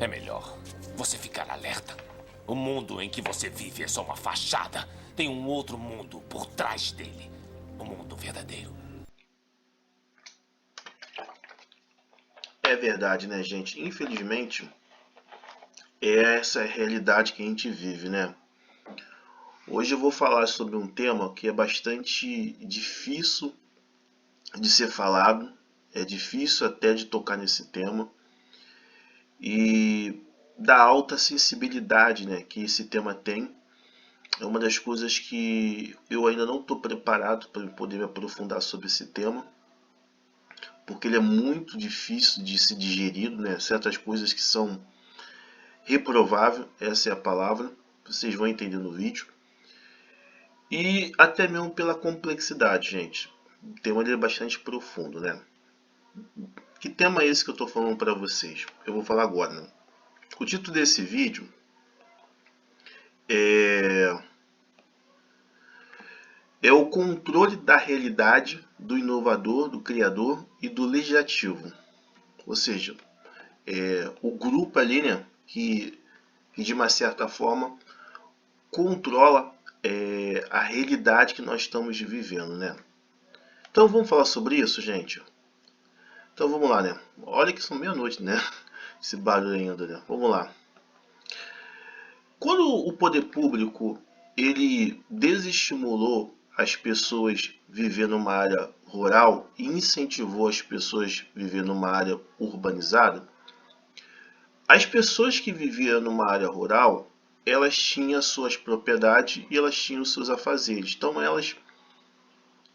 É melhor você ficar alerta. O mundo em que você vive é só uma fachada. Tem um outro mundo por trás dele. O mundo verdadeiro. É verdade, né, gente? Infelizmente, essa é a realidade que a gente vive, né? Hoje eu vou falar sobre um tema que é bastante difícil de ser falado, é difícil até de tocar nesse tema e da alta sensibilidade, né, que esse tema tem. É uma das coisas que eu ainda não estou preparado para poder me aprofundar sobre esse tema, porque ele é muito difícil de ser digerido, né? Certas coisas que são reprováveis, essa é a palavra, vocês vão entender no vídeo. E até mesmo pela complexidade, gente. O tema é bastante profundo, né? Que tema é esse que eu estou falando para vocês? Eu vou falar agora, né? O título desse vídeo é o controle da realidade do inovador, do criador e do legislativo. Ou seja, o grupo ali, né, que de uma certa forma controla a realidade que nós estamos vivendo, né? Então vamos falar sobre isso, gente? Então vamos lá, né? Olha que são meia-noite, né? Esse barulho ainda, né? Vamos lá. Quando o poder público ele desestimulou as pessoas viver numa área rural e incentivou as pessoas viver numa área urbanizada, as pessoas que viviam numa área rural, elas tinham suas propriedades e elas tinham seus afazeres. Então elas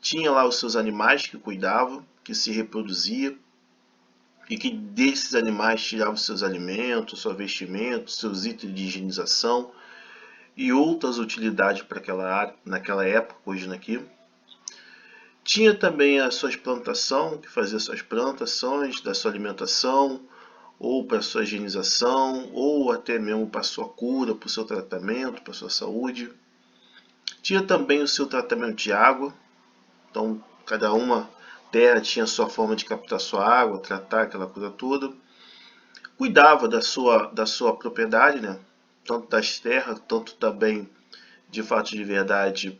tinham lá os seus animais que cuidavam, que se reproduziam, e que desses animais tiravam seus alimentos, seu vestimento, seus itens de higienização e outras utilidades para aquela área, naquela época, hoje aqui. Tinha também as suas plantações, que fazia suas plantações, da sua alimentação, ou para sua higienização, ou até mesmo para sua cura, para o seu tratamento, para sua saúde. Tinha também o seu tratamento de água, então cada uma terra tinha sua forma de captar sua água, tratar aquela coisa toda. Cuidava da sua propriedade, né? Tanto das terras, tanto também, de fato de verdade,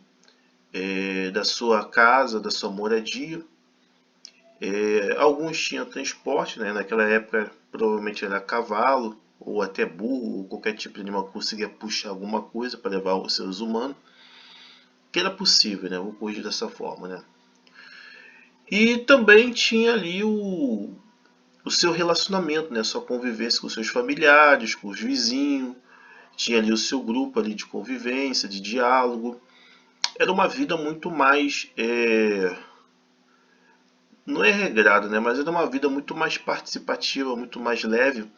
da sua casa, da sua moradia. Alguns tinham transporte, né? Naquela época provavelmente era cavalo, ou até burro, ou qualquer tipo de animal que conseguia puxar alguma coisa para levar os seres humanos. Que era possível, né? Hoje dessa forma, né? E também tinha ali o seu relacionamento, né? Sua convivência com seus familiares, com os vizinhos. Tinha ali o seu grupo ali de convivência, de diálogo. Era uma vida muito mais não é regrada, né? Mas era uma vida muito mais participativa, muito mais leve,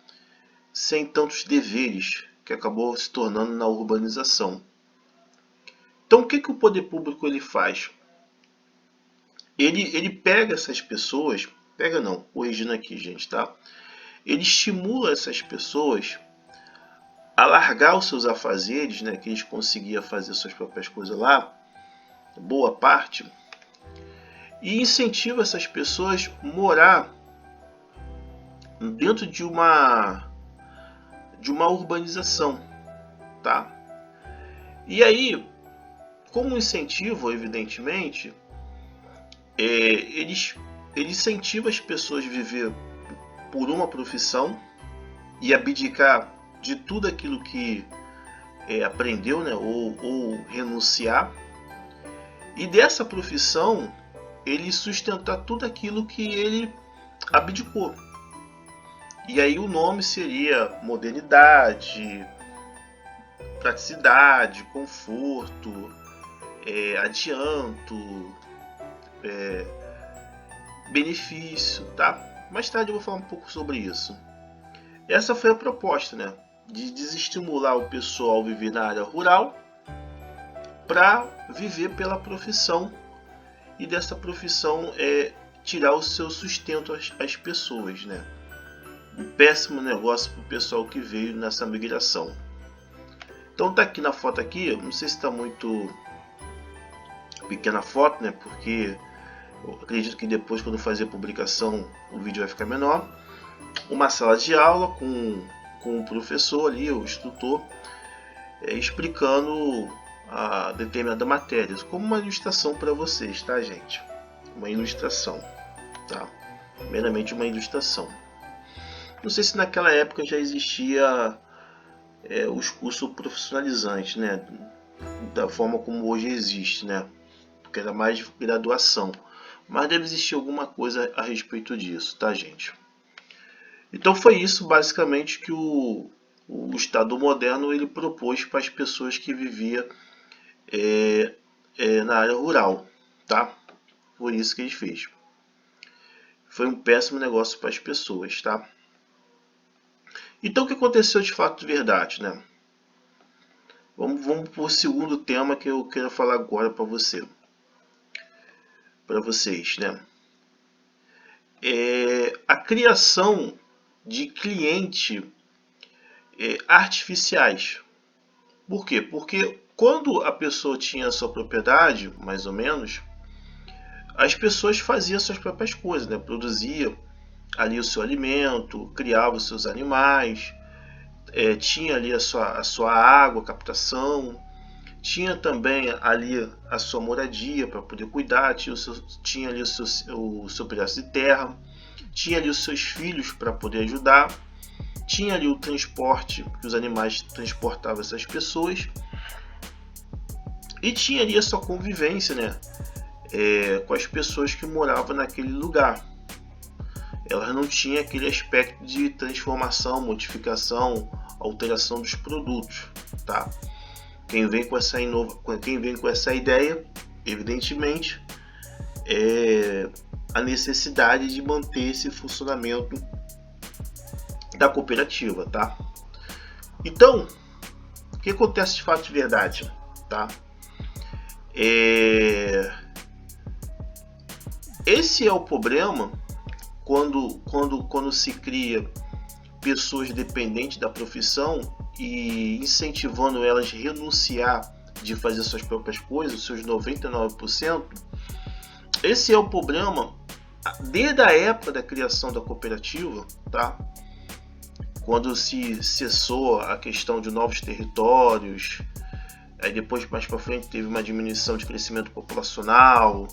sem tantos deveres, que acabou se tornando na urbanização. Então o que, que o poder público ele faz? Ele pega essas pessoas, pega não, corrigindo aqui, gente, tá? Ele estimula essas pessoas a largar os seus afazeres, né? Que eles conseguiam fazer suas próprias coisas lá, boa parte, e incentiva essas pessoas a morar dentro de uma urbanização, tá? E aí, como incentivo, evidentemente, ele incentiva as pessoas a viver por uma profissão e abdicar de tudo aquilo que aprendeu, né? Ou renunciar, e dessa profissão ele sustentar tudo aquilo que ele abdicou. E aí o nome seria modernidade, praticidade, conforto, adianto, benefício, tá? Mais tarde eu vou falar um pouco sobre isso. Essa foi a proposta, né? De desestimular o pessoal a viver na área rural para viver pela profissão, e dessa profissão tirar o seu sustento às pessoas, né? Um péssimo negócio para o pessoal que veio nessa migração. Então tá aqui na foto aqui, não sei se está muito pequena a foto, né? Porque eu acredito que depois, quando fazer a publicação, o vídeo vai ficar menor. Uma sala de aula com com o professor ali, o instrutor, explicando a determinada matéria, como uma ilustração para vocês, tá, gente? Uma ilustração, tá? Meramente uma ilustração. Não sei se naquela época já existia os cursos profissionalizantes, né? Da forma como hoje existe, né? Porque era mais graduação. Mas deve existir alguma coisa a respeito disso, tá, gente? Então foi isso basicamente que o Estado moderno ele propôs para as pessoas que viviam na área rural, tá? Foi isso que ele fez. Foi um péssimo negócio para as pessoas, tá? Então o que aconteceu de fato de verdade, né? Vamos para o segundo tema que eu quero falar agora para vocês, né? A criação de clientes artificiais. Por quê? Porque quando a pessoa tinha a sua propriedade, mais ou menos, as pessoas faziam suas próprias coisas, né? Produzia ali o seu alimento, criava os seus animais, tinha ali a sua água, captação, tinha também ali a sua moradia para poder cuidar, tinha ali o seu pedaço de terra, tinha ali os seus filhos para poder ajudar, tinha ali o transporte que os animais transportavam essas pessoas e tinha ali a sua convivência, né, com as pessoas que moravam naquele lugar. Elas não tinham aquele aspecto de transformação, modificação, alteração dos produtos, tá? Quem vem com essa ideia, evidentemente, é a necessidade de manter esse funcionamento da cooperativa, tá? Então, o que acontece de fato de verdade, tá? Esse é o problema quando se cria pessoas dependentes da profissão e incentivando elas a renunciar de fazer suas próprias coisas, seus 99%. Esse é o problema desde a época da criação da cooperativa, tá? Quando se cessou a questão de novos territórios, aí depois mais para frente teve uma diminuição de crescimento populacional,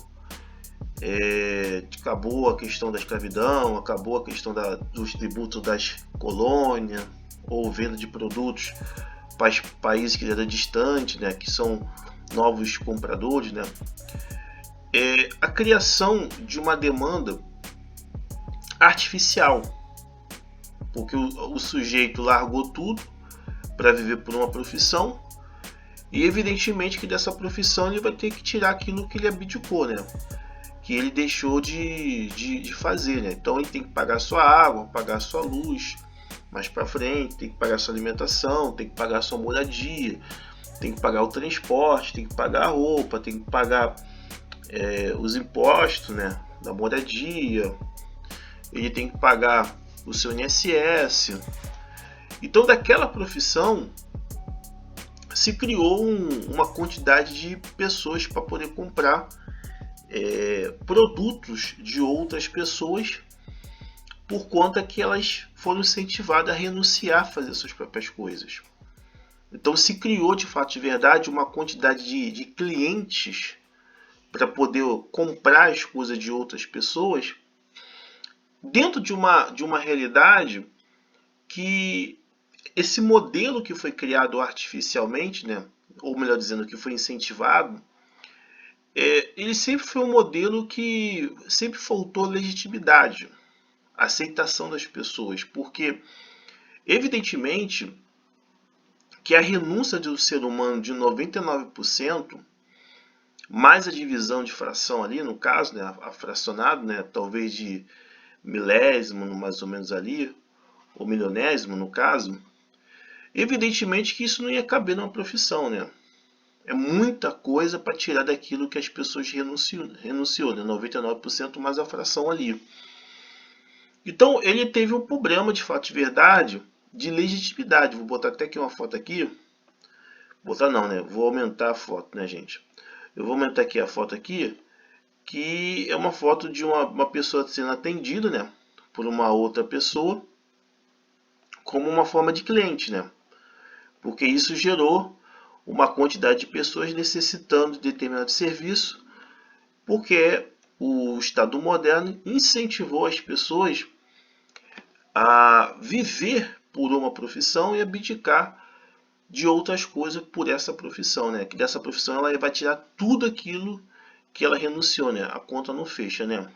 acabou a questão da escravidão, acabou a questão dos tributos das colônias ou venda de produtos para os países que eram distantes, né, que são novos compradores, né, a criação de uma demanda artificial, porque o sujeito largou tudo para viver por uma profissão e evidentemente que dessa profissão ele vai ter que tirar aquilo que ele abdicou, né, que ele deixou de fazer, né? Então ele tem que pagar sua água, pagar sua luz, mais para frente, tem que pagar sua alimentação, tem que pagar sua moradia, tem que pagar o transporte, tem que pagar a roupa, tem que pagar os impostos, né, da moradia, ele tem que pagar o seu INSS. Então daquela profissão se criou uma quantidade de pessoas para poder comprar produtos de outras pessoas por conta que elas foram incentivadas a renunciar a fazer suas próprias coisas. Então se criou de fato de verdade uma quantidade de clientes para poder comprar as coisas de outras pessoas dentro de uma realidade que esse modelo que foi criado artificialmente, né, ou melhor dizendo, que foi incentivado, ele sempre foi um modelo que sempre faltou legitimidade, aceitação das pessoas, porque evidentemente que a renúncia do ser humano de 99%, mais a divisão de fração ali, no caso, né, a fracionado, né, talvez de milésimo, mais ou menos ali, ou milionésimo no caso, evidentemente que isso não ia caber numa profissão, né? É muita coisa para tirar daquilo que as pessoas renunciou, né? 99% mais a fração ali. Então ele teve um problema de fato de verdade, de legitimidade. Vou botar até aqui uma foto aqui. Botar não, né? Vou aumentar a foto, né, gente? Eu vou aumentar aqui a foto aqui, que é uma foto de uma pessoa sendo atendida, né, por uma outra pessoa, como uma forma de cliente, né? Porque isso gerou uma quantidade de pessoas necessitando de determinado serviço, porque o Estado moderno incentivou as pessoas a viver por uma profissão e abdicar de outras coisas por essa profissão, né? Que dessa profissão ela vai tirar tudo aquilo que ela renunciou, né? A conta não fecha, né?